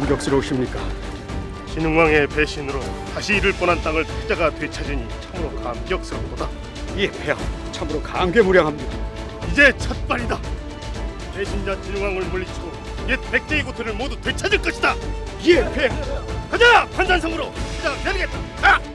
감격스러우십니까? 진흥왕의 배신으로 다시 잃을 뻔한 땅을 패자가 되찾으니 참으로 감격스럽도다. 예, 폐하, 참으로 감개무량합니다. 이제 첫발이다. 배신자 진흥왕을 물리치고 옛 백제의 고토를 모두 되찾을 것이다. 예, 폐하. 가자! 판단성으로 패자가 되겠다. 가!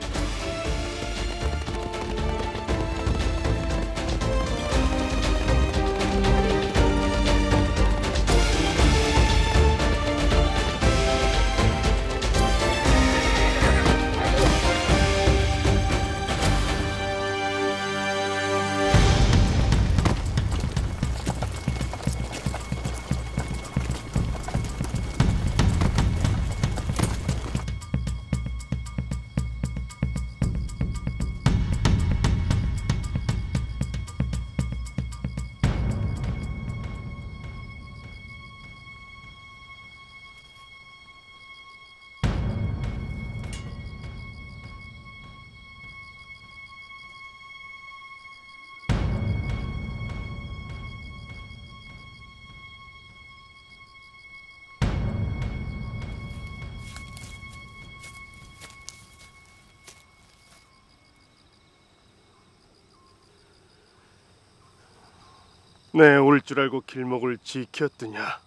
네, 올 줄 알고 길목을 지켰더냐.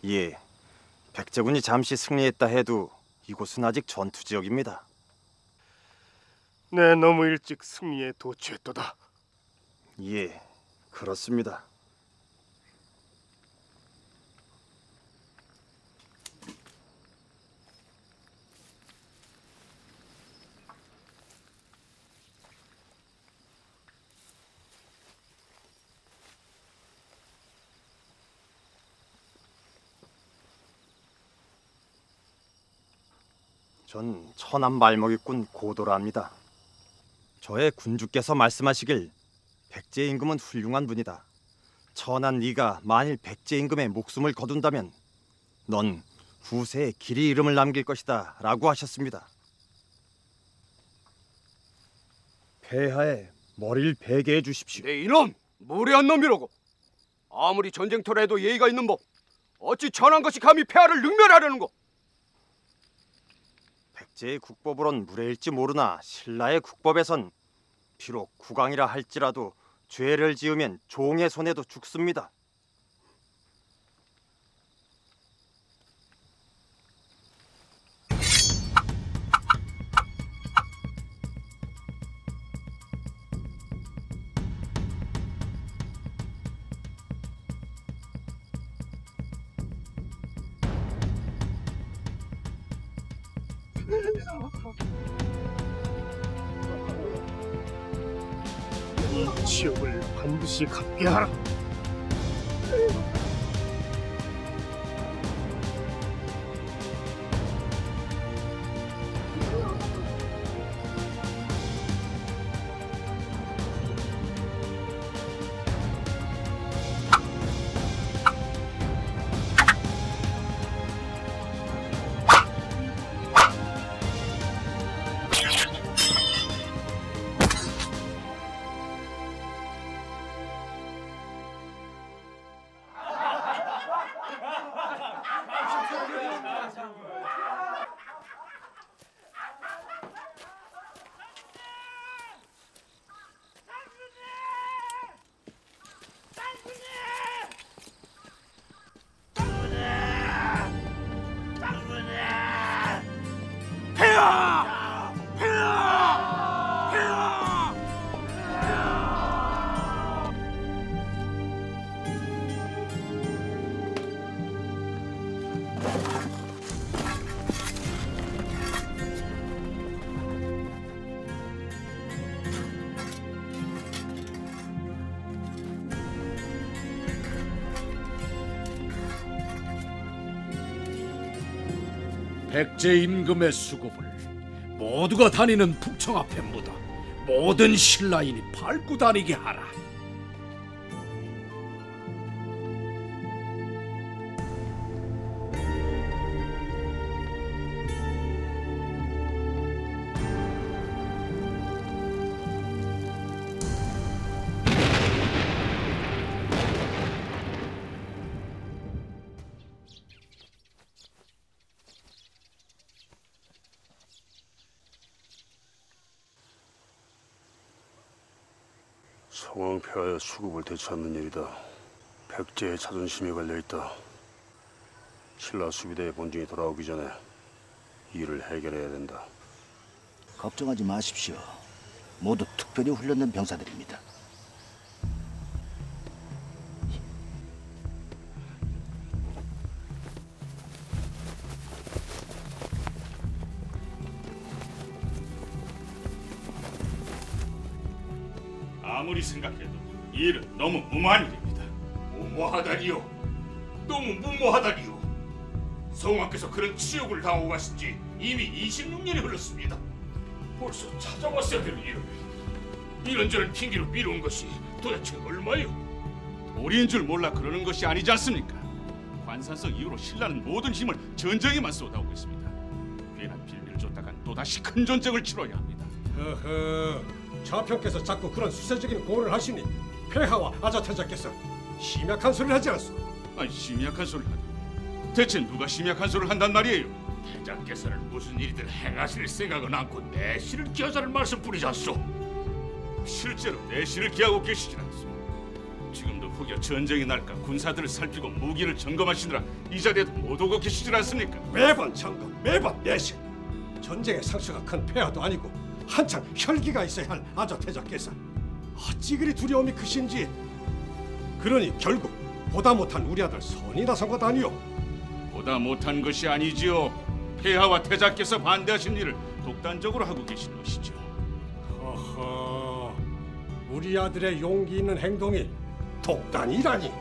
예, 백제군이 잠시 승리했다 해도 이곳은 아직 전투 지역입니다. 네, 너무 일찍 승리에 도취했도다. 예, 그렇습니다. 전 천안 말먹이꾼 고도라 합니다. 저의 군주께서 말씀하시길 백제 임금은 훌륭한 분이다. 천안 네가 만일 백제 임금의 목숨을 거둔다면 넌 후세에 길이 이름을 남길 것이다 라고 하셨습니다. 폐하의 머리를 베게 해주십시오. 네, 이놈! 무례한 놈이로고. 아무리 전쟁터라 해도 예의가 있는 법. 어찌 천한것이 감히 폐하를 능멸하려는고? 백제의 국법으론 무례일지 모르나 신라의 국법에선 비록 국왕이라 할지라도 죄를 지으면 종의 손에도 죽습니다. 이 지역을 반드시 갚게 하라. 백제 임금의 수급을 모두가 다니는 북청 앞에 묻어 모든 신라인이 밟고 다니게 하라. 성왕폐하의 수급을 되찾는 일이다. 백제의 자존심이 걸려있다. 신라 수비대의 본중이 돌아오기 전에 일을 해결해야 된다. 걱정하지 마십시오. 모두 특별히 훈련된 병사들입니다. 아무리 생각해도 이 일은 너무 무모한 일입니다. 무모하다니요? 너무 무모하다니요? 성왕께서 그런 치욕을 당하고 가신 지 이미 26년이 흘렀습니다. 벌써 찾아왔어야 되는 일을 이런저런 핑계로 미룬 것이 도대체 얼마요? 도리인 줄 몰라 그러는 것이 아니지 않습니까? 관산성 이후로 신라는 모든 힘을 전쟁에만 쏟아오고 있습니다. 괜한 빌미를 줬다간 또다시 큰 전쟁을 치러야 합니다. 좌평께서 자꾸 그런 수세적인 고언을 하시니 폐하와 아자태자께서 심약한 소리를 하지 않소. 아니 심약한 소리를 하다. 대체 누가 심약한 소리를 한단 말이에요? 대장께서는 무슨 일이든 행하실 생각은 않고 내실을 기하자는 말씀 뿐이지 않소. 실제로 내실을 기하고 계시진 않소. 지금도 혹여 전쟁이 날까 군사들을 살피고 무기를 점검하시느라 이 자리에도 못 오고 계시질 않습니까? 매번 점검, 매번 내실. 전쟁의 상처가 큰 폐하도 아니고 한창 혈기가 있어야 할 아자태자께서 어찌 그리 두려움이 크신지. 그러니 결국 보다 못한 우리 아들 선이 나선 것 아니오. 보다 못한 것이 아니지요. 폐하와 태자께서 반대하신 일을 독단적으로 하고 계시는 것이죠. 허허, 우리 아들의 용기 있는 행동이 독단이라니.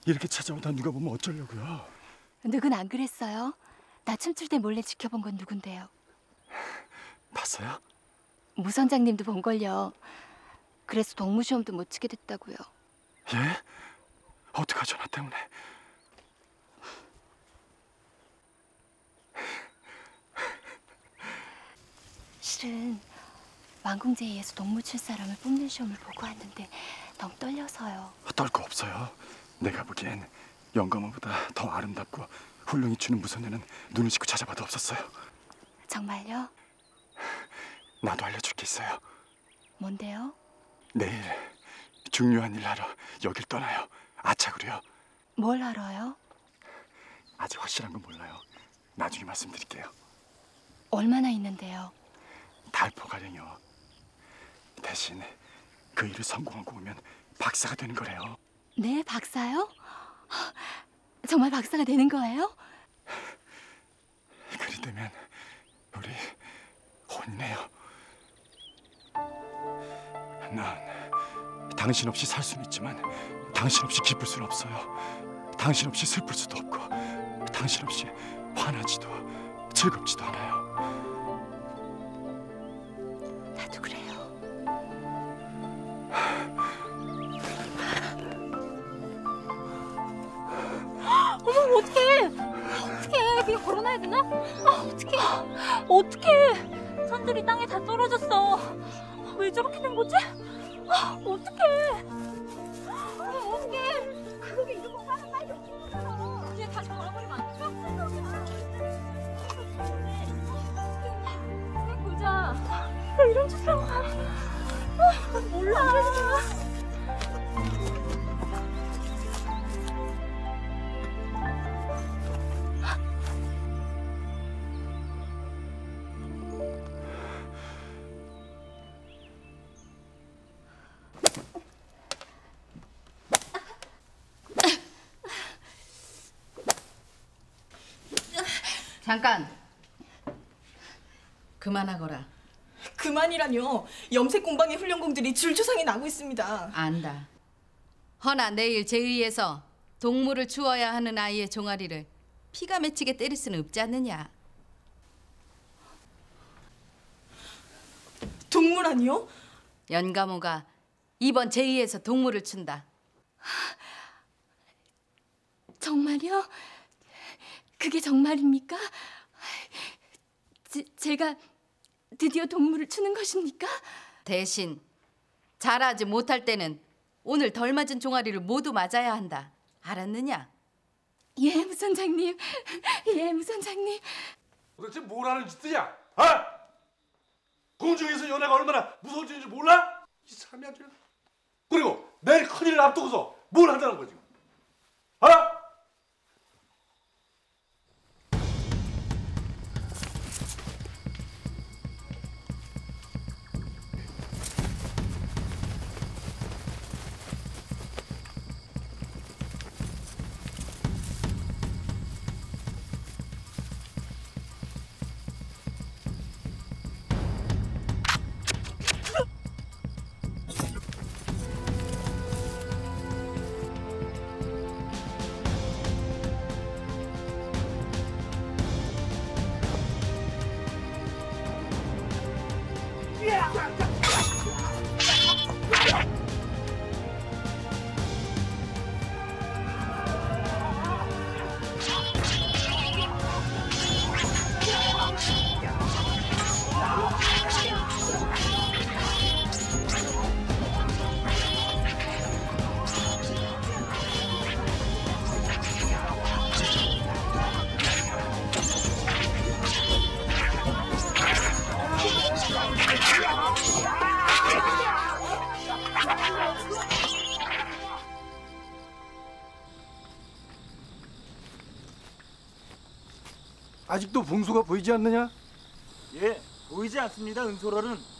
이렇게 찾아오다 누가 보면 어쩌려고요? 누군 안 그랬어요? 나 춤출 때 몰래 지켜본 건 누군데요? 봤어요? 무 선장님도 본걸요. 그래서 동무시험도 못 치게 됐다고요. 예? 어떡하죠, 나 때문에? 실은 완공제의에서 동무 칠 사람을 뽑는 시험을 보고 왔는데 너무 떨려서요. 떨 거 없어요. 내가 보기엔 영감어보다 더 아름답고 훌륭히 추는 무소녀는 눈을 씻고 찾아봐도 없었어요. 정말요? 나도 알려줄 게 있어요. 뭔데요? 내일 중요한 일 하러 여길 떠나요. 아착으로요. 뭘 알아요? 아직 확실한 건 몰라요. 나중에 말씀드릴게요. 얼마나 있는데요? 달포가량이요. 대신 그 일을 성공하고 오면 박사가 되는 거래요. 네, 박사요? 정말 박사가 되는 거예요? 그리 되면 우리 혼내요. 난 당신 없이 살 수는 있지만 당신 없이 기쁠 수는 없어요. 당신 없이 슬플 수도 없고 당신 없이 화나지도 즐겁지도 않아요. 잘라야 되나? 어떡해. 어떡해. 선들이 땅에 다 떨어졌어. 왜 저렇게 된 거지? 어떡해. 어떡해. 그게 이러고 사람 빨리 죽었어. 이제 다시 걸어버리면 안 될까? 보자. 나 이런 짓 하고 몰라. 잠깐. 그만하거라. 그만이라뇨. 염색 공방의 훈련공들이 줄주상이 나고 있습니다. 안다. 허나 내일 제의에서 동물을 주어야 하는 아이의 종아리를 피가 맺히게 때릴 수는 없지 않느냐. 동물 아니요? 연가모가 이번 제의에서 동물을 춘다. 정말요? 그게 정말입니까? 제가 드디어 동물을 추는 것입니까? 대신 잘하지 못할 때는 오늘 덜 맞은 종아리를 모두 맞아야 한다. 알았느냐? 예, 무선장님. 예, 무선장님. 도대체 뭘 하는 짓이야? 아? 공중에서 연애가 얼마나 무서운 짓인지 몰라? 이 사람이 아주. 그리고 내일 큰일을 앞두고서 뭘 하자는 거지? 아? 아직도 봉수가 보이지 않느냐? 예, 보이지 않습니다, 은소럴은.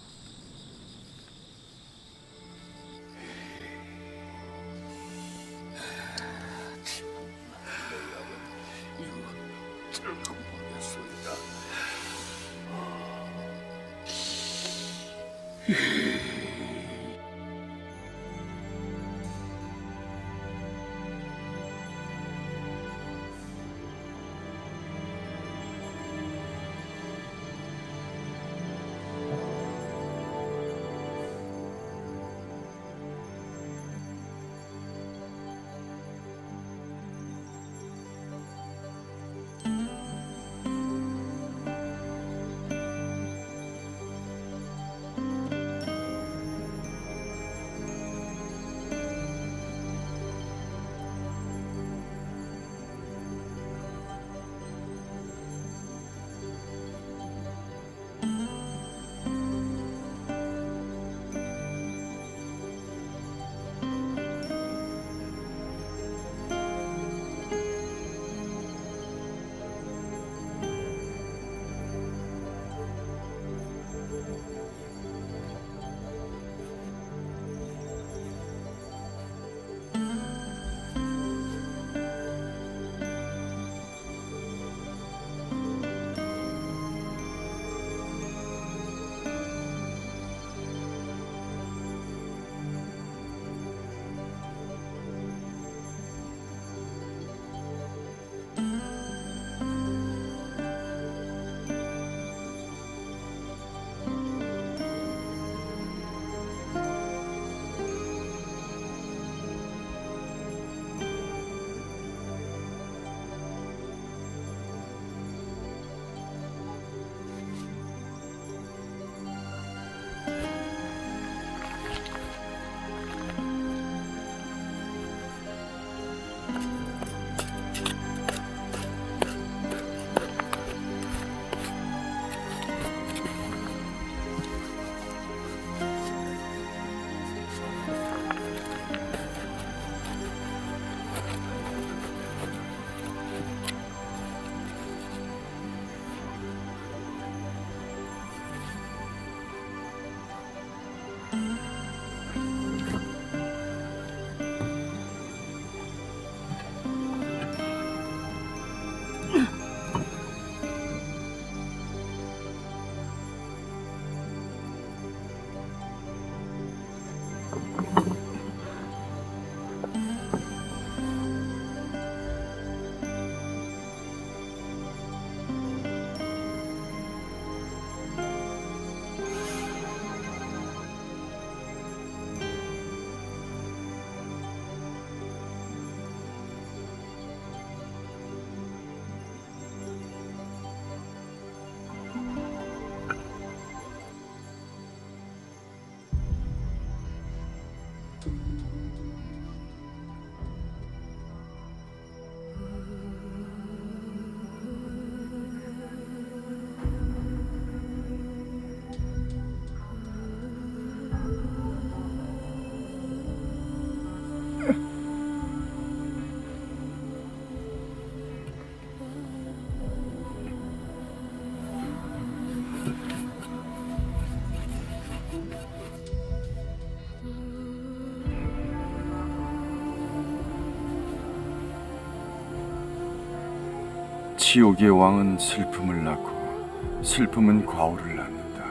지옥의 왕은 슬픔을 낳고 슬픔은 과오를 낳는다.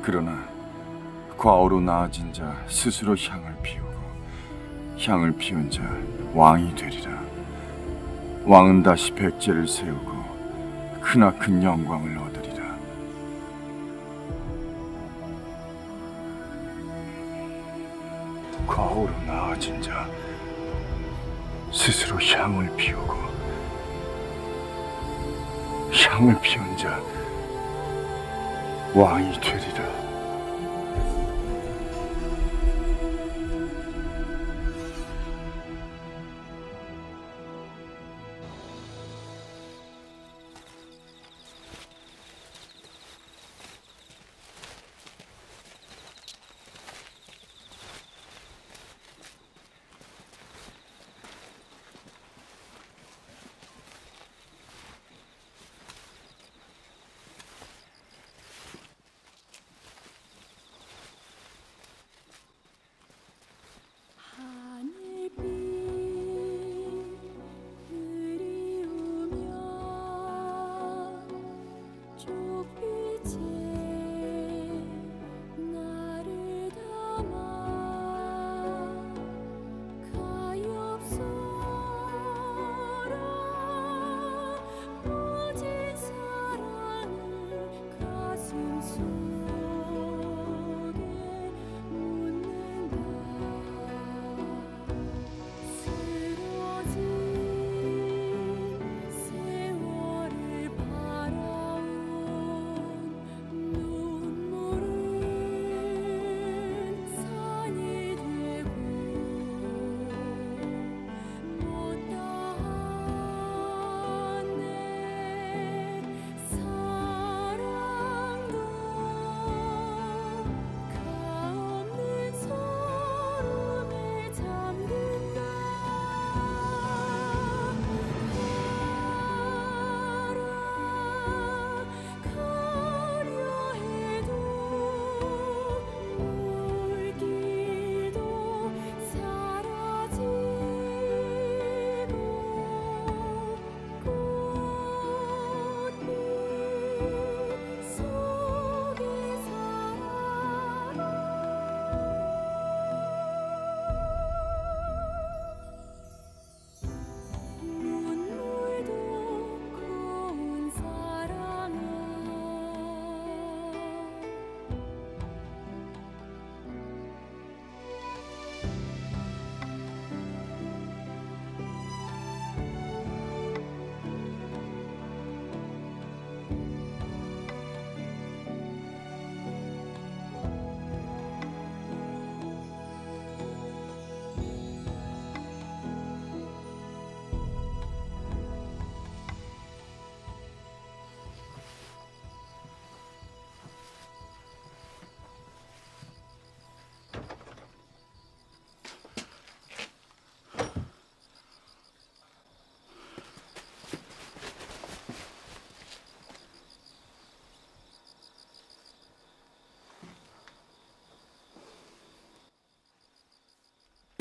그러나 과오로 나아진 자 스스로 향을 피우고 향을 피운 자 왕이 되리라. 왕은 다시 백제를 세우고 크나큰 영광을 얻으리라. 과오로 나아진 자 스스로 향을 피우고 향을 피운 자 왕이 되리라.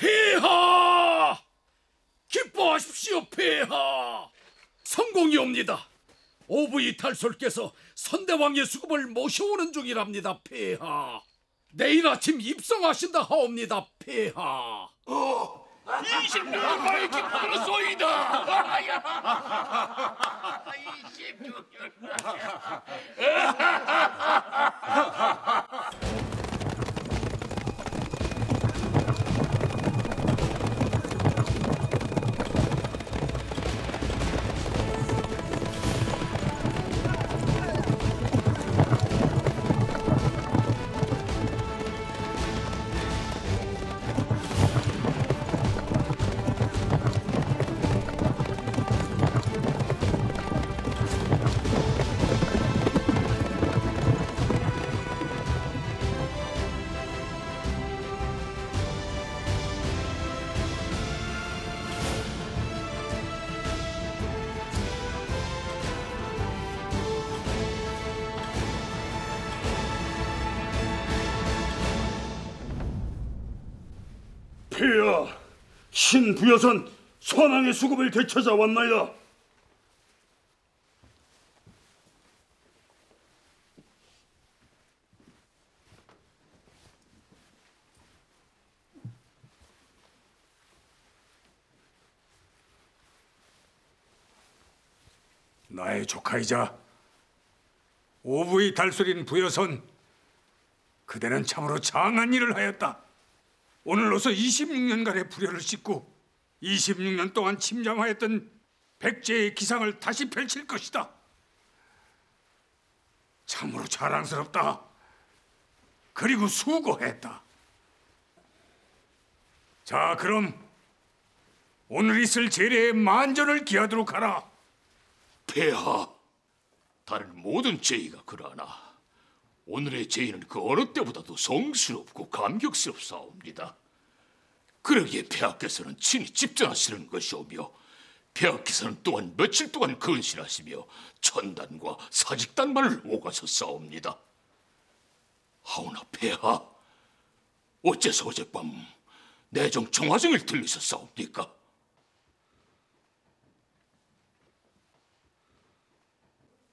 폐하! 기뻐하십시오, 폐하! 성공이옵니다. 오부이 탈솔께서 선대왕의 수급을 모셔오는 중이랍니다, 폐하. 내일 아침 입성하신다 하옵니다, 폐하. 26년만에 기뻐하소이다. 26년. 폐하, 신부여선 선왕의 수급을 되찾아 왔나이다. 나의 조카이자 오부의 달소린 부여선, 그대는 참으로 장한 일을 하였다. 오늘로서 26년간의 불효를 씻고 26년 동안 침잠하였던 백제의 기상을 다시 펼칠 것이다. 참으로 자랑스럽다. 그리고 수고했다. 자, 그럼 오늘 있을 제례에 만전을 기하도록 하라. 폐하, 다른 모든 제의가 그러하나 오늘의 제의는 그 어느 때보다도 성스럽고 감격스럽사옵니다. 그러기에 폐하께서는 친히 집전하시는 것이오며, 폐하께서는 또한 며칠 동안 근신하시며 천단과 사직단만을 오가셨사옵니다. 하오나 폐하, 어째서 어젯밤 내정 정화정을 들리셨사옵니까?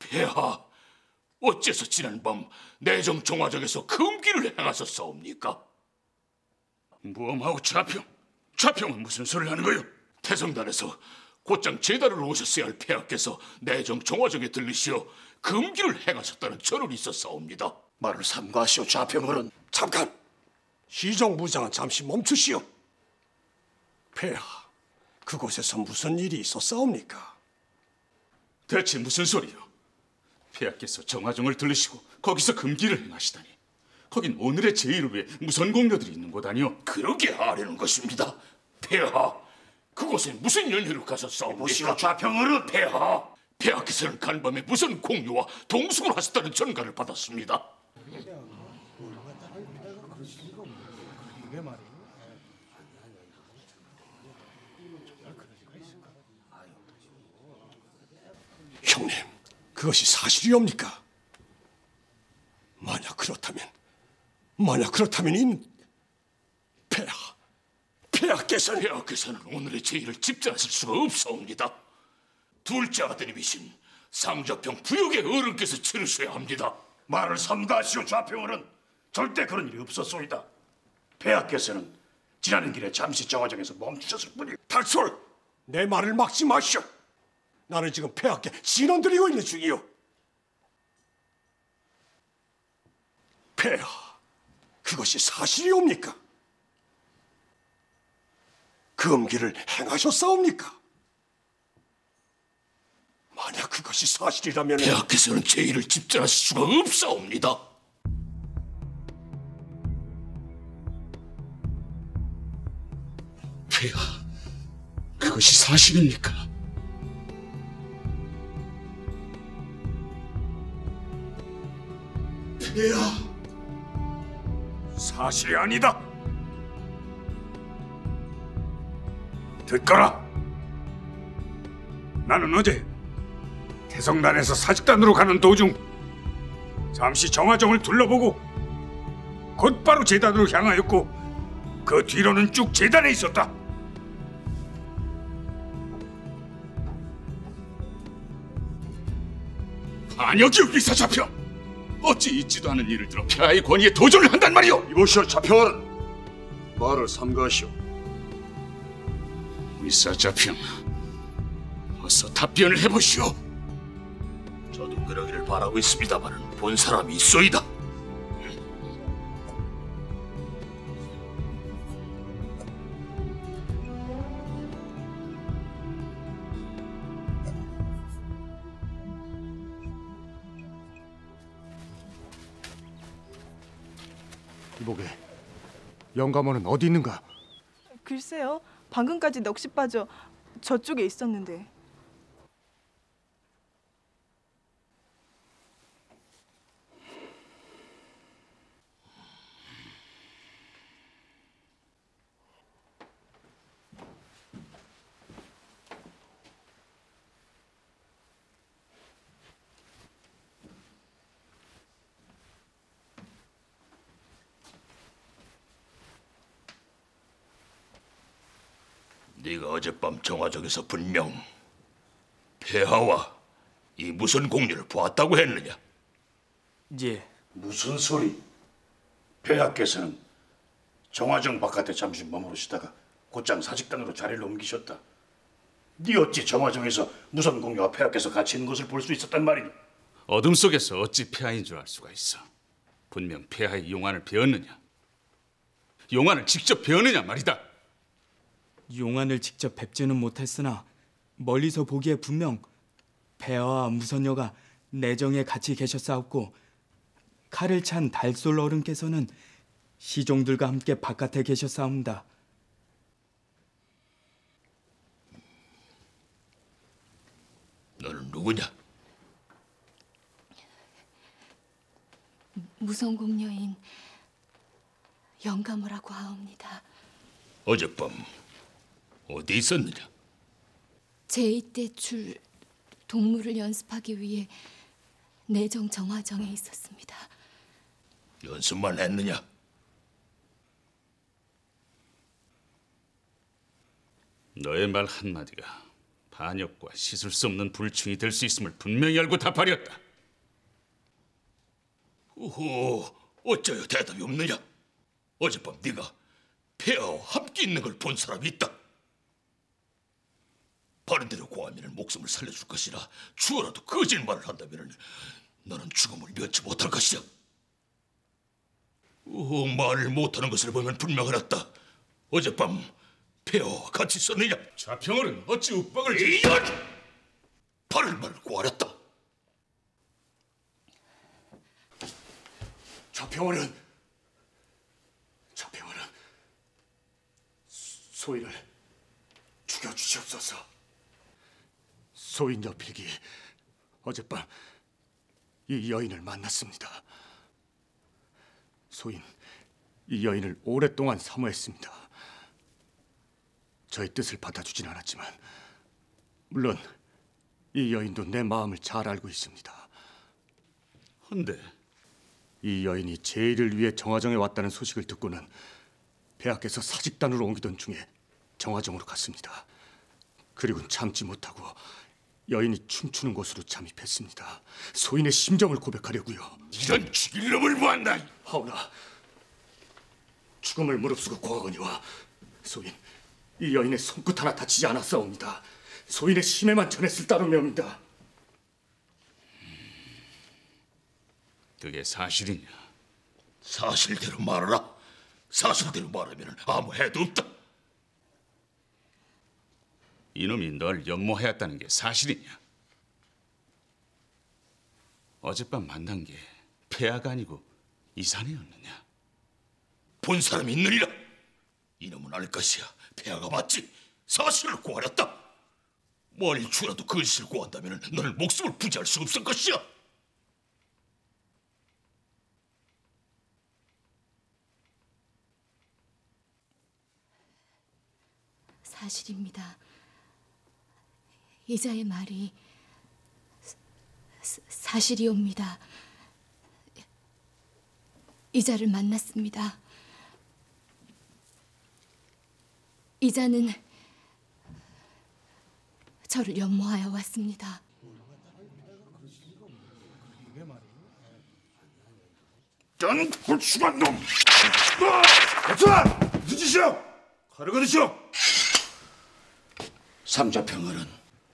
폐하, 어째서 지난밤 내정 정화정에서 금기를 행하셨사옵니까? 무엄하고 좌평은 무슨 소리를 하는 거요? 태성단에서 곧장 제단으로 오셨어야 할 폐하께서 내정 정화정에 들르시어 금기를 행하셨다는 전언이 있었사옵니다. 말을 삼가시오. 좌평어른. 잠깐! 시정부장은 잠시 멈추시오. 폐하, 그곳에서 무슨 일이 있었사옵니까? 대체 무슨 소리요? 폐하께서 정화정을 들르시고 거기서 금기를 행하시다니, 거긴 오늘의 제의를 위해 무선 공녀들이 있는 곳 아니오? 그러게 하려는 것입니다. 폐하, 그곳에 무슨 연회로 가셨사옵니까? 보시오, 좌평어른. 폐하께서는 간밤에 무선 공유와 동숙을 하셨다는 전가를 받았습니다. 형님, 그것이 사실이옵니까? 만약 그렇다면 폐하께서는 오늘의 제의를 집전하실 수가 없사옵니다. 둘째 아드님이신 상저평 부역의 어른께서 치르셔야 합니다. 말을 삼가하시오. 좌평어른. 절대 그런 일이 없었소이다. 폐하께서는 지나는 길에 잠시 정화정에서 멈추셨을 뿐이오. 달솔! 내 말을 막지 마시오. 나는 지금 폐하께 신원드리고 있는 중이오. 폐하, 그것이 사실이옵니까? 금기를 행하셨사옵니까? 만약 그것이 사실이라면 폐하께서는 제의를 집전하실 수가 없사옵니다. 폐하, 그것이 사실입니까? 폐하, 사실이 아니다. 듣거라. 나는 어제 태성단에서 사직단으로 가는 도중 잠시 정화정을 둘러보고 곧바로 제단으로 향하였고, 그 뒤로는 쭉 제단에 있었다. 반역이 여기서 잡혀! 어찌 있지도 않은 일을 들어 폐하의 권위에 도전을 한단 말이오! 이보시오, 좌평어른. 말을 삼가하시오. 위사자평, 어서 답변을 해보시오. 저도 그러기를 바라고 있습니다마는 본 사람이 있소이다. 이보게, 영감원은 어디 있는가? 글쎄요, 방금까지 넋이 빠져 저쪽에 있었는데. 네가 어젯밤 정화정에서 분명 폐하와 이 무슨 공유를 보았다고 했느냐? 예. 무슨 소리? 폐하께서는 정화정 바깥에 잠시 머무르시다가 곧장 사직단으로 자리를 옮기셨다. 네 어찌 정화정에서 무선 공녀와 폐하께서 같이 있는 것을 볼 수 있었단 말이니? 어둠 속에서 어찌 폐하인 줄 알 수가 있어. 분명 폐하의 용안을 배웠느냐? 용안을 직접 배웠느냐 말이다. 용안을 직접 뵙지는 못했으나 멀리서 보기에 분명 폐하와 무선녀가 내정에 같이 계셨사옵고 칼을 찬 달솔 어른께서는 시종들과 함께 바깥에 계셨사옵니다. 너는 누구냐? 무성공녀인 영감이라고 하옵니다. 어젯밤 어디 있었느냐? 제2 때 줄 동물을 연습하기 위해 내정 정화정에 있었습니다. 연습만 했느냐? 너의 말 한마디가 반역과 씻을 수 없는 불충이 될 수 있음을 분명히 알고 답하렸다. 오호, 어쩌여 대답이 없느냐? 어젯밤 네가 폐하와 함께 있는 걸 본 사람이 있다. 바른대로 고하면 목숨을 살려줄 것이라 죽어라도 거짓말을 한다면 너는 죽음을 면치 못할 것이야. 말을 못하는 것을 보면 분명하였다. 어젯밤 폐하와 같이 있었느냐? 좌평어는 어찌 윽박을 이년! 바른 말을 고하렸다. 좌평어는 소인을 죽여주시옵소서. 소인 여필기 어젯밤 이 여인을 만났습니다. 소인 이 여인을 오랫동안 사모했습니다. 저의 뜻을 받아주진 않았지만 물론 이 여인도 내 마음을 잘 알고 있습니다. 헌데 이 여인이 제의를 위해 정화정에 왔다는 소식을 듣고는 폐하께서 사직단으로 옮기던 중에 정화정으로 갔습니다. 그리고는 참지 못하고 여인이 춤추는 곳으로 잠입했습니다. 소인의 심정을 고백하려고요. 이런 죽일 놈을 보았나! 하오나 죽음을 무릅쓰고 고하거니와 소인 이 여인의 손끝 하나 다치지 않았사옵니다. 소인의 심해만 전했을 따름이옵니다. 그게 사실이냐? 사실대로 말하라. 사실대로 말하면 아무 해도 없다. 이놈이 널 연모하였다는 게 사실이냐? 어젯밤 만난 게 폐하가 아니고 이산이었느냐? 본 사람이 있느니라. 이놈은 알 것이야. 폐하가 맞지. 사실을 고하렸다. 멀리 죽어라도 거짓을 고한다면 너는 목숨을 부지할 수 없을 것이야. 사실입니다. 이자의 말이 사실이옵니다. 이자를 만났습니다. 이자는 저를 연모하여 왔습니다. 넌 불충한 놈! 대투아! 무슨 짓이야? 가르가 드시오! 상자평은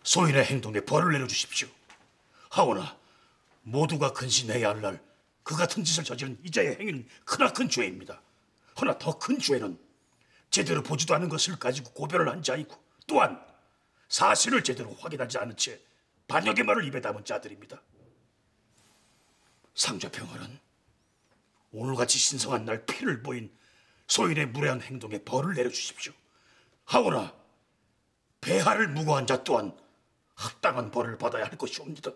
소인의 행동에 벌을 내려주십시오. 하오나 모두가 근신해야 할 날 그 같은 짓을 저지른 이자의 행위는 크나큰 죄입니다. 허나 더 큰 죄는 제대로 보지도 않은 것을 가지고 고별을 한 자이고 또한 사실을 제대로 확인하지 않은 채 반역의 말을 입에 담은 자들입니다. 상자평은 오늘같이 신성한 날 피를 보인 소인의 무례한 행동에 벌을 내려주십시오. 하오나 폐하를 무고한 자 또한 합당한 벌을 받아야 할 것이옵니다.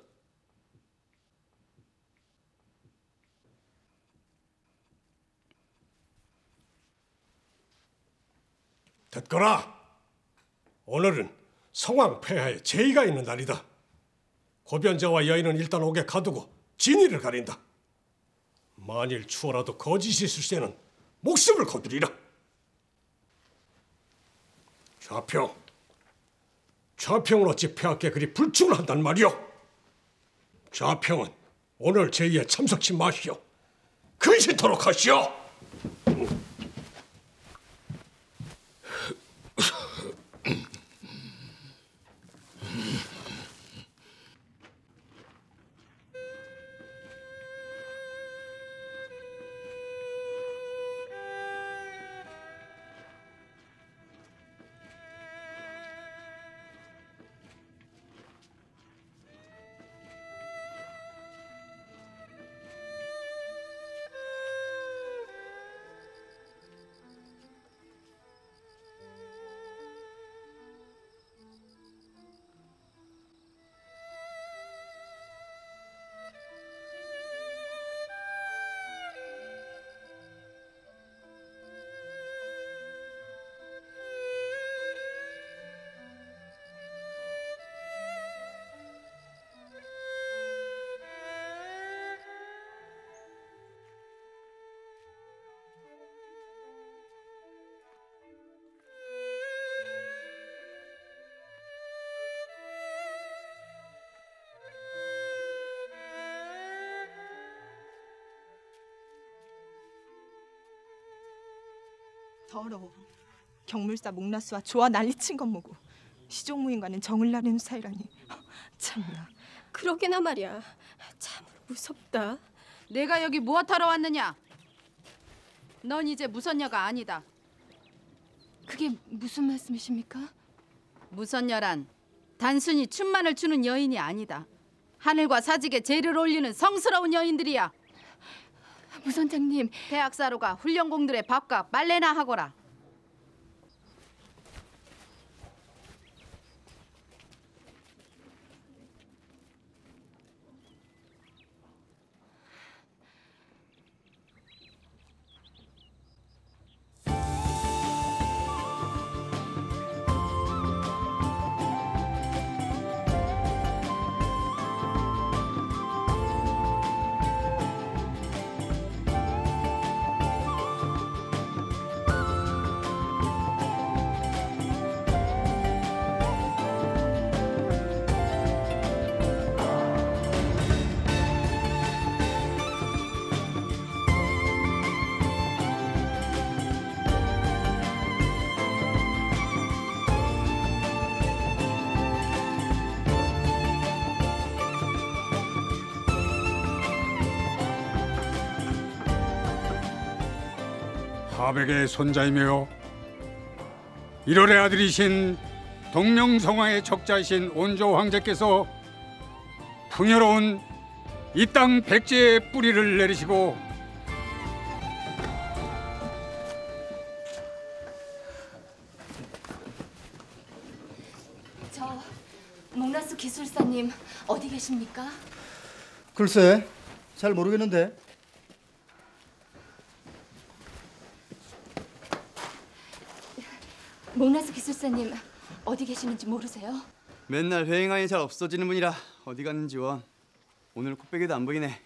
듣거라. 오늘은 성왕 폐하의 제의가 있는 날이다. 고변자와 여인은 일단 옥에 가두고 진위를 가린다. 만일 추워라도 거짓이 있을 때는 목숨을 거두리라. 좌평은 어찌 폐하께 그리 불충을 한단 말이오? 좌평은 오늘 제의에 참석치 마시오. 근신토록 하시오. 더러워. 경물사 목라스와 조화 난리친 것 뭐고 시종무인과는 정을 나누는 사이라니. 참나. 그러게나 말이야. 참으로 무섭다. 내가 여기 무엇하러 왔느냐? 넌 이제 무선녀가 아니다. 그게 무슨 말씀이십니까? 무선녀란 단순히 춤만을 추는 여인이 아니다. 하늘과 사직에 제를 올리는 성스러운 여인들이야. 무선장님, 대학사로가 훈련공들의 밥과 빨래나 하거라. 하백의 손자이며 1월의 아들이신 동명성화의 척자이신 온조 황제께서 풍요로운 이 땅 백제의 뿌리를 내리시고 저 목라스 기술사님 어디 계십니까? 글쎄, 잘 모르겠는데. 목라스 기술사님 어디 계시는지 모르세요? 맨날 회행하니 잘 없어지는 분이라 어디 갔는지 원. 오늘 코빼기도 안 보이네.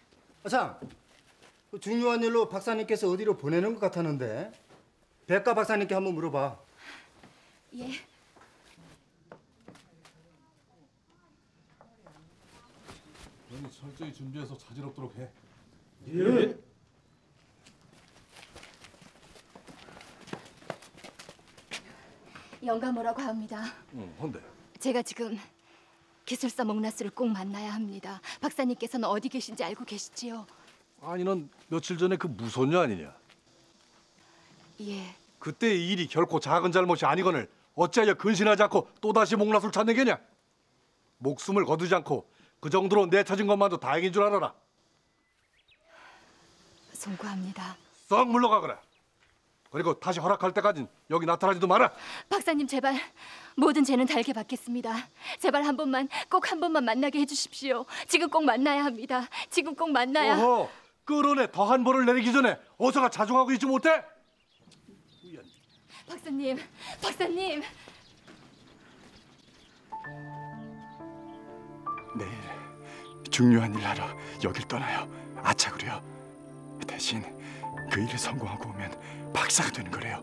참, 중요한 일로 박사님께서 어디로 보내는 것 같았는데 백가 박사님께 한번 물어봐. 예. 너는 철저히 준비해서 자질 없도록 해. 예. 영감오라고 합니다. 헌데. 제가 지금 기술사 목라스를 꼭 만나야 합니다. 박사님께서는 어디 계신지 알고 계시지요? 아니 넌 며칠 전에 그 무선녀 아니냐? 예. 그때 이 일이 결코 작은 잘못이 아니거늘 어찌하여 근신하지 않고 또다시 목라스를 찾는 게냐? 목숨을 거두지 않고 그 정도로 내쳐진 것만도 다행인 줄 알아라. 송구합니다. 썩 물러가거라. 그리고 다시 허락할 때까진 여기 나타나지도 마라. 박사님 제발 모든 죄는 달게 받겠습니다. 제발 한 번만 꼭 한 번만 만나게 해주십시오. 지금 꼭 만나야 합니다. 지금 꼭 만나야. 어허, 끌어내 더한 벌을 내리기 전에 어서가 자중하고 있지 못해? 박사님, 박사님. 내일 중요한 일 하러 여길 떠나요. 아차그려. 대신 그 일에 성공하고 오면 박사가 되는 거래요.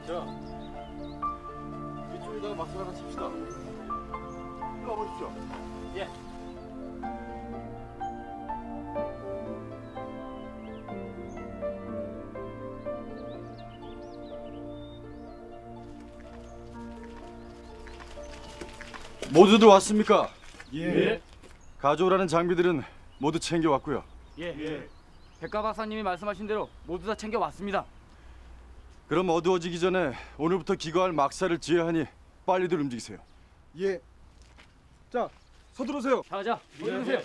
자, 이쪽에다가 막스 하나 칩시다. 이리 와보십시오. 예. 모두들 왔습니까? 예. 가져오라는 장비들은 모두 챙겨왔고요. 예. 백가 박사님이 말씀하신 대로 모두 다 챙겨 왔습니다. 그럼 어두워지기 전에 오늘부터 기거할 막사를 지어야 하니 빨리들 움직이세요. 예. 자, 서두르세요. 자, 서두르세요.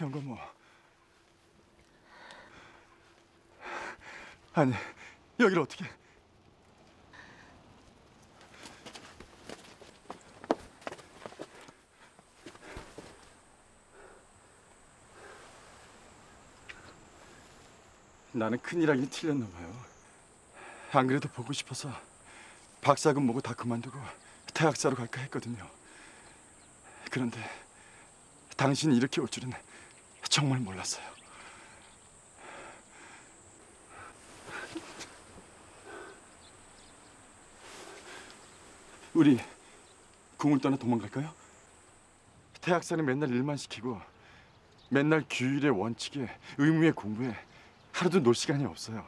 영감모. 아니, 여기를 어떻게? 나는 큰일 하긴 틀렸나 봐요. 안 그래도 보고 싶어서 박사금 뭐고 다 그만두고 대학사로 갈까 했거든요. 그런데 당신이 이렇게 올 줄은 정말 몰랐어요. 우리 궁을 떠나 도망갈까요? 대학사는 맨날 일만 시키고 맨날 규율의 원칙에 의무의 공부에 하루도 놀 시간이 없어요.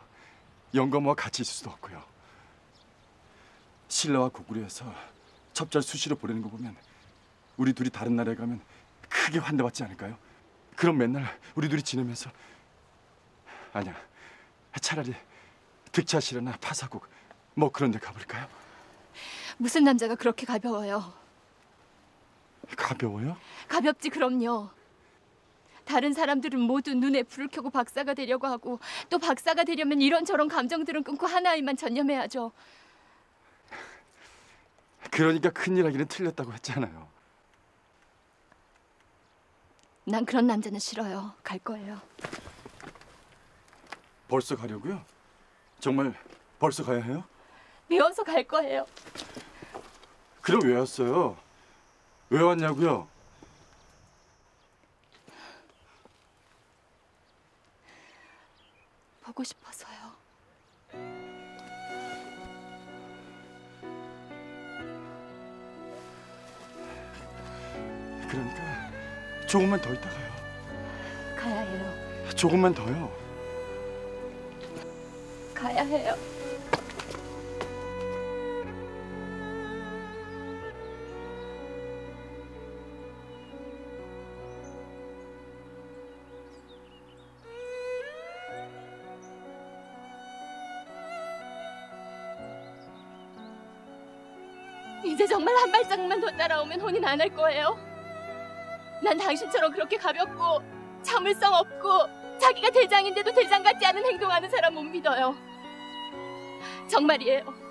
영감모와 같이 있을 수도 없고요. 신라와 고구려에서 첩자를 수시로 보내는 거 보면 우리 둘이 다른 나라에 가면 크게 환대받지 않을까요? 그럼 맨날 우리 둘이 지내면서 아니야, 차라리 득차시라나 파사국 뭐 그런 데 가볼까요? 무슨 남자가 그렇게 가벼워요? 가벼워요? 가볍지 그럼요. 다른 사람들은 모두 눈에 불을 켜고 박사가 되려고 하고 또 박사가 되려면 이런저런 감정들은 끊고 하나에만 전념해야죠. 그러니까 큰일 하기는 틀렸다고 했잖아요. 난 그런 남자는 싫어요. 갈 거예요. 벌써 가려고요? 정말 벌써 가야 해요? 미워서 갈 거예요. 그럼 왜 왔어요? 왜 왔냐고요? 보고 싶어서요. 그러니까 조금만 더 있다 가요. 가야 해요. 조금만 더요. 가야 해요. 이제 정말 한 발짝만 더 따라오면 혼인 안 할 거예요. 난 당신처럼 그렇게 가볍고 참을성 없고 자기가 대장인데도 대장 같지 않은 행동하는 사람 못 믿어요. 정말이에요.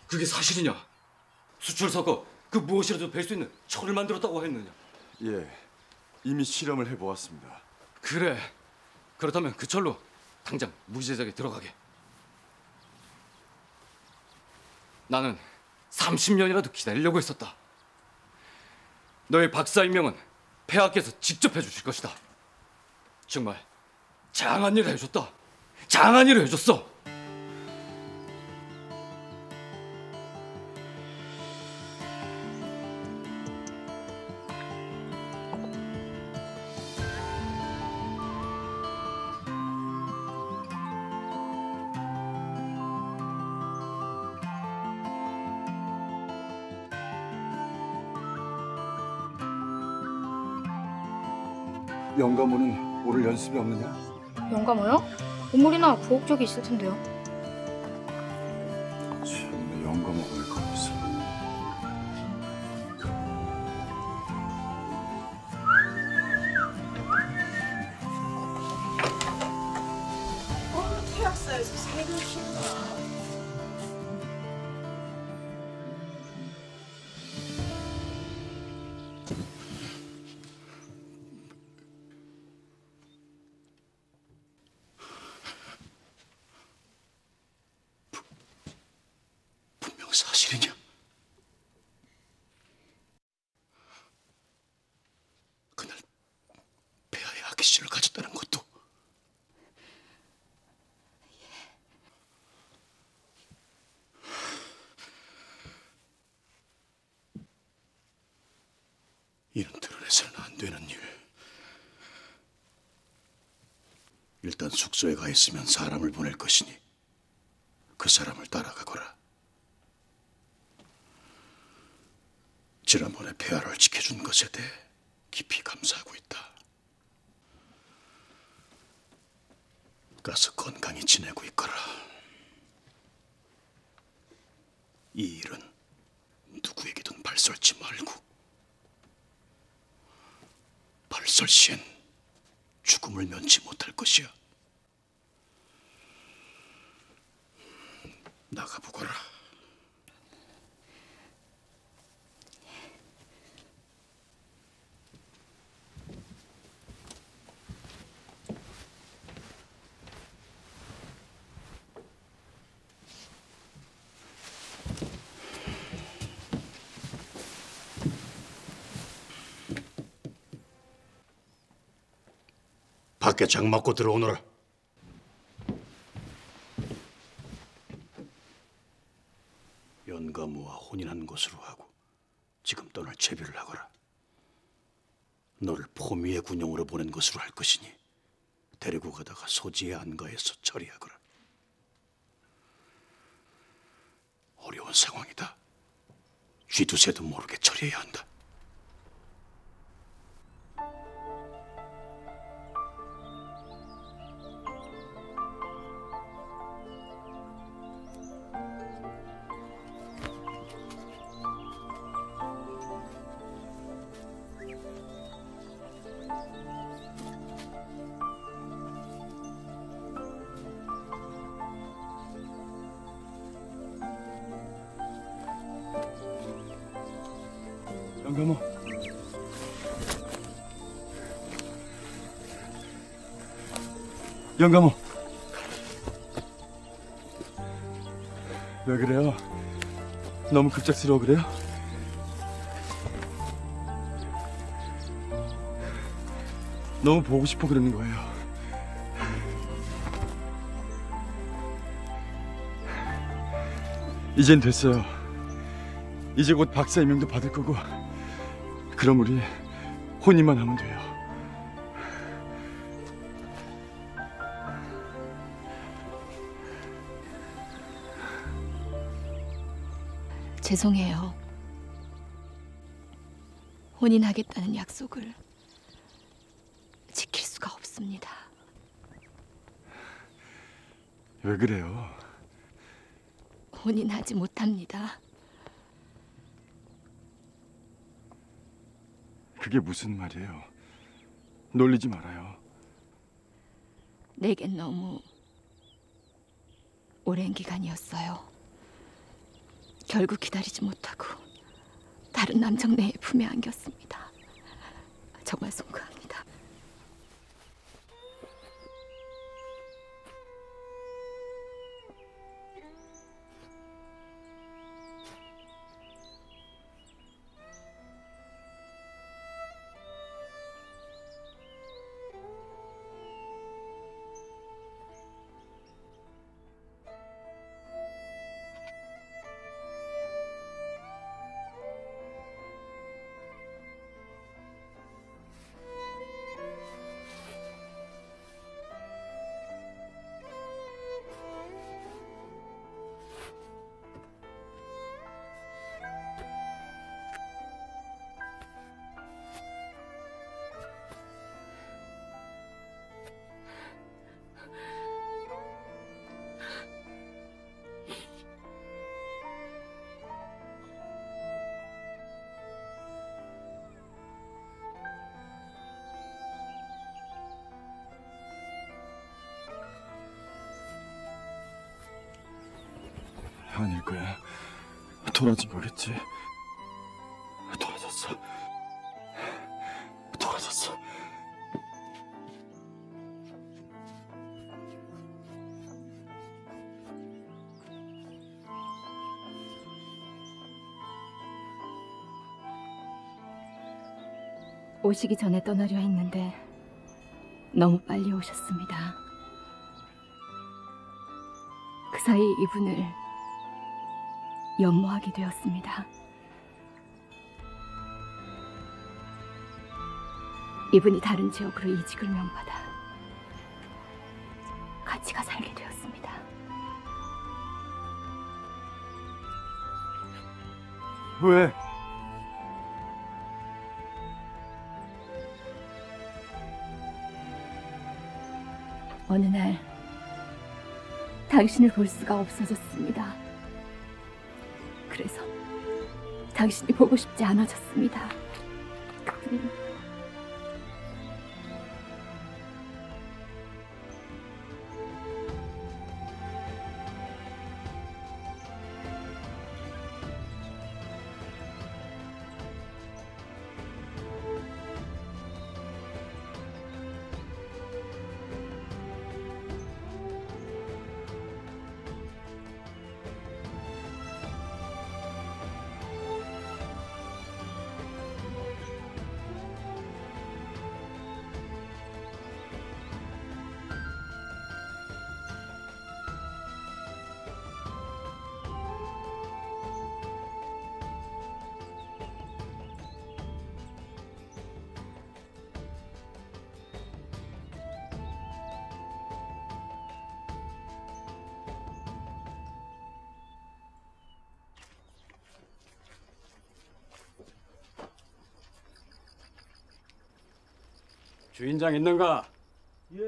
그게 사실이냐? 수출 섞어 그 무엇이라도 뵐 수 있는 철을 만들었다고 했느냐? 예, 이미 실험을 해보았습니다. 그래. 그렇다면 그 철로 당장 무기 제작에 들어가게. 나는 30년이라도 기다리려고 했었다. 너의 박사 임명은 폐하께서 직접 해주실 것이다. 정말 장한 일을 해줬다. 장한 일을 해줬어. 영감모는 오늘 연습이 없느냐? 영감어요? 보물이나 부엌 쪽에 있을 텐데요. 참내 영감모 왜 거기서? 태학사에서 새를 키우나. 분명 사실이냐? 그날 폐하의 아기씨를 가졌다는 것도 숙소에 가 있으면 사람을 보낼 것이니 그 사람을 따라가거라. 지난번에 폐하를 지켜준 것에 대해 깊이 감사하고 있다. 가서 건강히 지내고 있거라. 이 일은 누구에게든 발설치 말고 발설 시엔 죽음을 면치 못할 것이야. 나가보거라. 밖에 장 맞고 들어오너라. 연가무와 혼인한 것으로 하고 지금 떠날 채비를 하거라. 너를 포미의 군용으로 보낸 것으로 할 것이니 데리고 가다가 소지의 안가에서 처리하거라. 어려운 상황이다. 쥐두새도 모르게 처리해야 한다. 연가무. 연가무. 왜 그래요? 너무 급작스러워 그래요? 너무 보고 싶어 그러는 거예요. 이젠 됐어요. 이제 곧 박사 임명도 받을 거고 그럼 우리 혼인만 하면 돼요. 죄송해요. 혼인하겠다는 약속을 지킬 수가 없습니다. 왜 그래요? 혼인하지 못합니다. 그게 무슨 말이에요? 놀리지 말아요. 내겐 너무 오랜 기간이었어요. 결국 기다리지 못하고 다른 남정네의 품에 안겼습니다. 정말 송구합니다. 아닐 거야. 돌아진 거겠지. 돌아졌어. 돌아졌어. 오시기 전에 떠나려 했는데 너무 빨리 오셨습니다. 그 사이 이분을 연모하게 되었습니다. 이분이 다른 지역으로 이직을 명받아 미치가 살게 되었습니다. 왜? 어느 날 당신을 볼 수가 없어졌습니다. 그래서 당신이 보고 싶지 않아졌습니다. 그뿐입니다. 주인장 있는가? 예.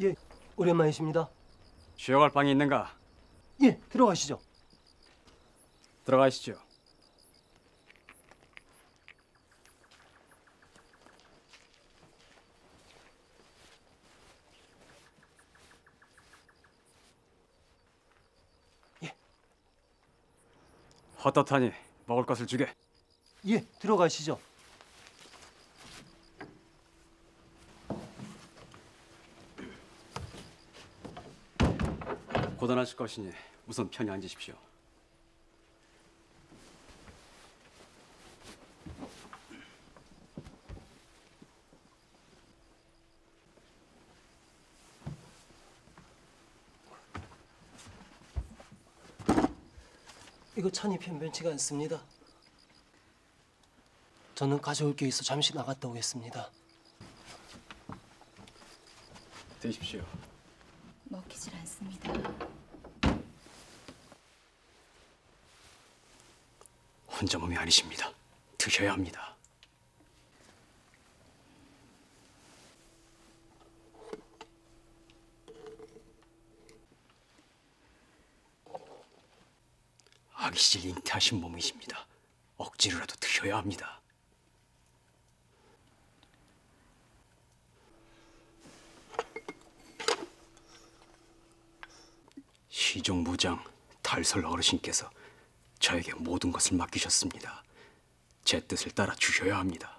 예, 오랜만이십니다. 쉬어갈 방이 있는가? 예, 들어가시죠. 들어가시죠. 헛헛하니 먹을 것을 주게. 예, 들어가시죠. 고단하실 것이니 우선 편히 앉으십시오. 이거 찬이 변변치가 않습니다. 저는 가져올 게 있어 잠시 나갔다 오겠습니다. 드십시오. 먹히질 않습니다. 혼자 몸이 아니십니다. 드셔야 합니다. 아기실 잉태하신 몸이십니다. 억지로라도 드셔야 합니다. 시종무장 달설 어르신께서 저에게 모든 것을 맡기셨습니다. 제 뜻을 따라 주셔야 합니다.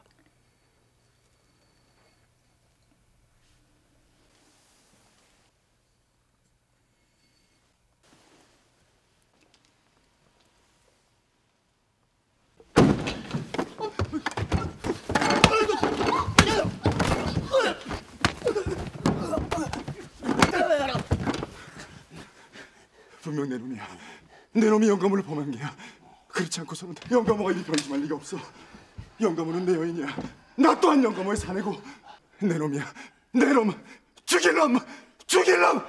분명 내 놈이야. 내 놈이 영감을 범한 게야. 그렇지 않고서는 영감호가 이리 변심할 리가 없어. 영감호는 내 여인이야. 나 또한 영감호의 사내고. 내 놈이야. 내 놈. 죽일 놈. 죽일 놈.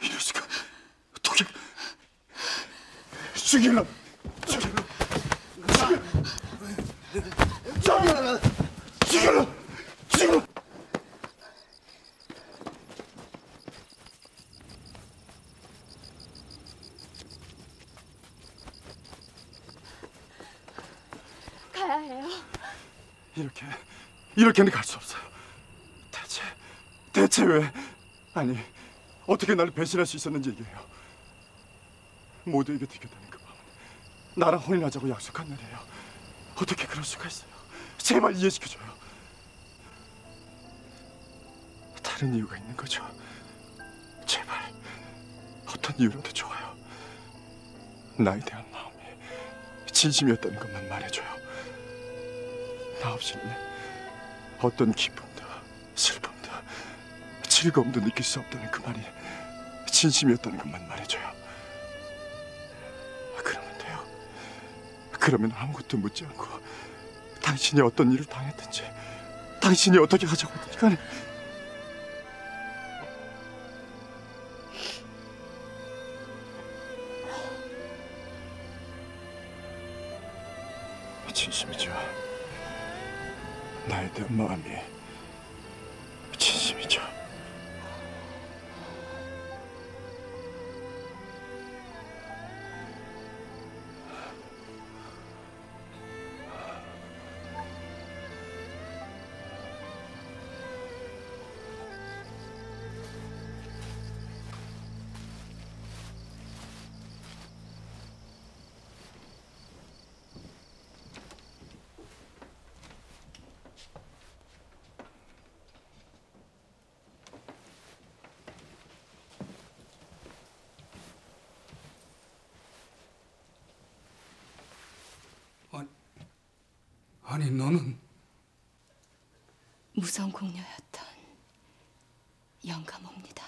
이럴 수가. 독일. 죽일 놈. 죽일 놈. 죽여라! 죽여! 가야 해요. 이렇게는 갈 수 없어요. 대체 왜? 아니, 어떻게 나를 배신할 수 있었는지 얘기해요. 모두에게 들켰다는 그 밤은 나랑 혼인하자고 약속한 날이에요. 어떻게 그럴 수가 있어요? 제발 이해시켜줘요. 다른 이유가 있는 거죠. 제발 어떤 이유라도 좋아요. 나에 대한 마음이 진심이었다는 것만 말해줘요. 나 없이는 어떤 기쁨도 슬픔도 즐거움도 느낄 수 없다는 그 말이 진심이었다는 것만 말해줘요. 그러면 돼요. 그러면 아무것도 묻지 않고 당신이 어떤 일을 당했든지 당신이 어떻게 하자고 하든지 간에 진심이죠. 나에 대한 마음이 진심이죠. 아니 너는 무성 공녀였던 영감옵니다.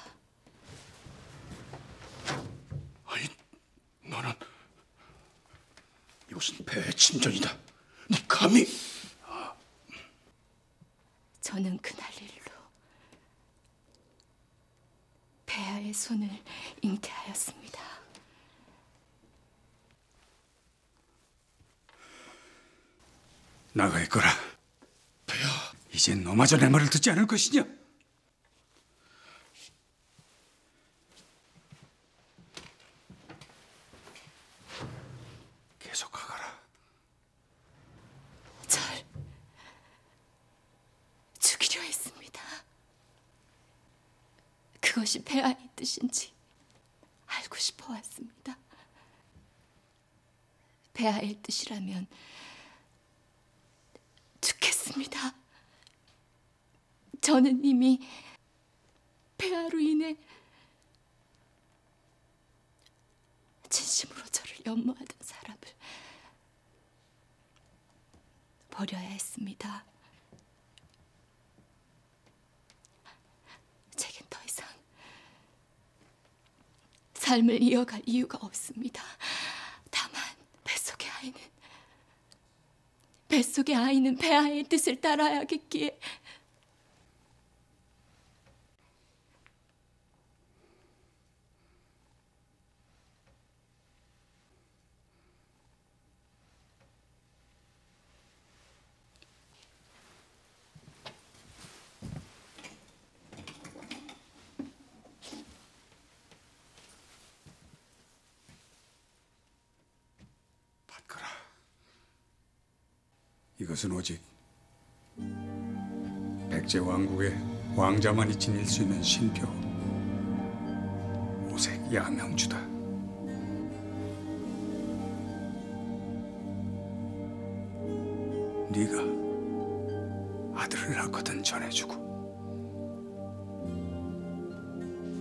아니 너는 이것은 폐의 침전이다. 네 감히? 저는 그날 일로 폐하의 손을 잉태하였습니다. 나가 있거라. 폐하, 이젠 너마저 내 말을 듣지 않을 것이냐? 계속 가거라. 절 죽이려 했습니다. 그것이 폐하의 뜻인지 알고 싶어 왔습니다. 폐하의 뜻이라면 죽겠습니다. 저는 이미 폐하로 인해 진심으로 저를 연모하던 사람을 버려야 했습니다. 제겐 더 이상 삶을 이어갈 이유가 없습니다. 다만 뱃속의 아이는 폐하의 뜻을 따라야겠기에 이것은 오직 백제 왕국의 왕자만이 지닐 수 있는 신표 오색 야명주다. 네가 아들을 낳거든 전해주고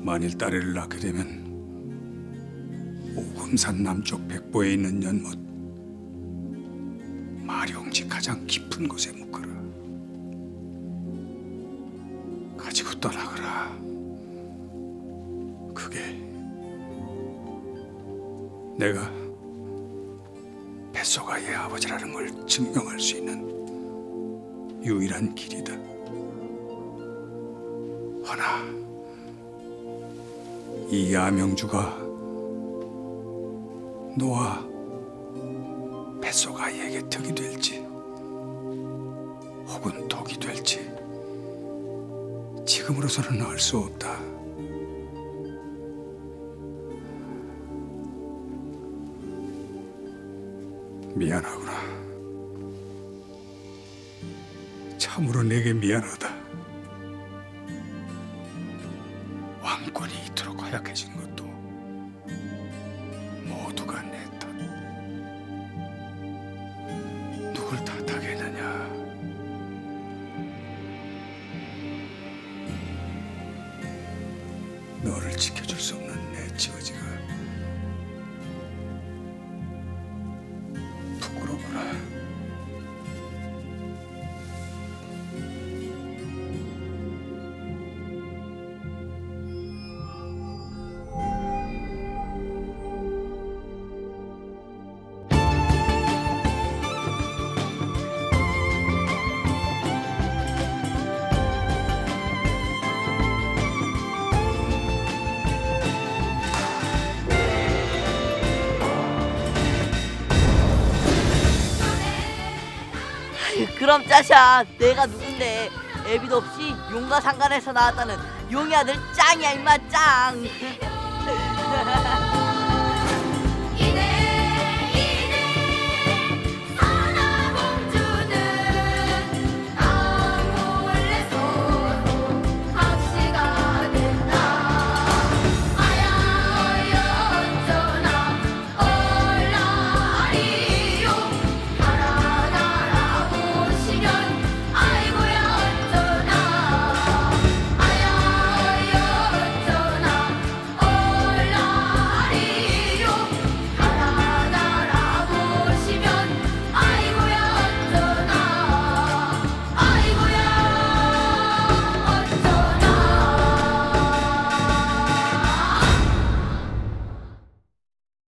만일 딸애를 낳게 되면 오금산 남쪽 백보에 있는 연못 마룡지 가장 깊은 곳에 묵거라. 가지고 떠나거라. 그게 내가 뱃속아이의 아버지라는 걸 증명할 수 있는 유일한 길이다. 허나 이 야명주가 너와 뱃속 아이에게 덕이 될지 혹은 독이 될지 지금으로서는 알 수 없다. 미안하구나. 참으로 내게 미안하다. 왕권이 이토록 허약해진 것도 모두가 내 탓. 누굴 탓하겠느냐. 너를 지켜줄 수 없는 내 처지가 부끄럽구나. 그럼 짜샤, 내가 누군데? 애비도 없이 용과 상관에서 나왔다는 용의 아들 짱이야 임마 짱.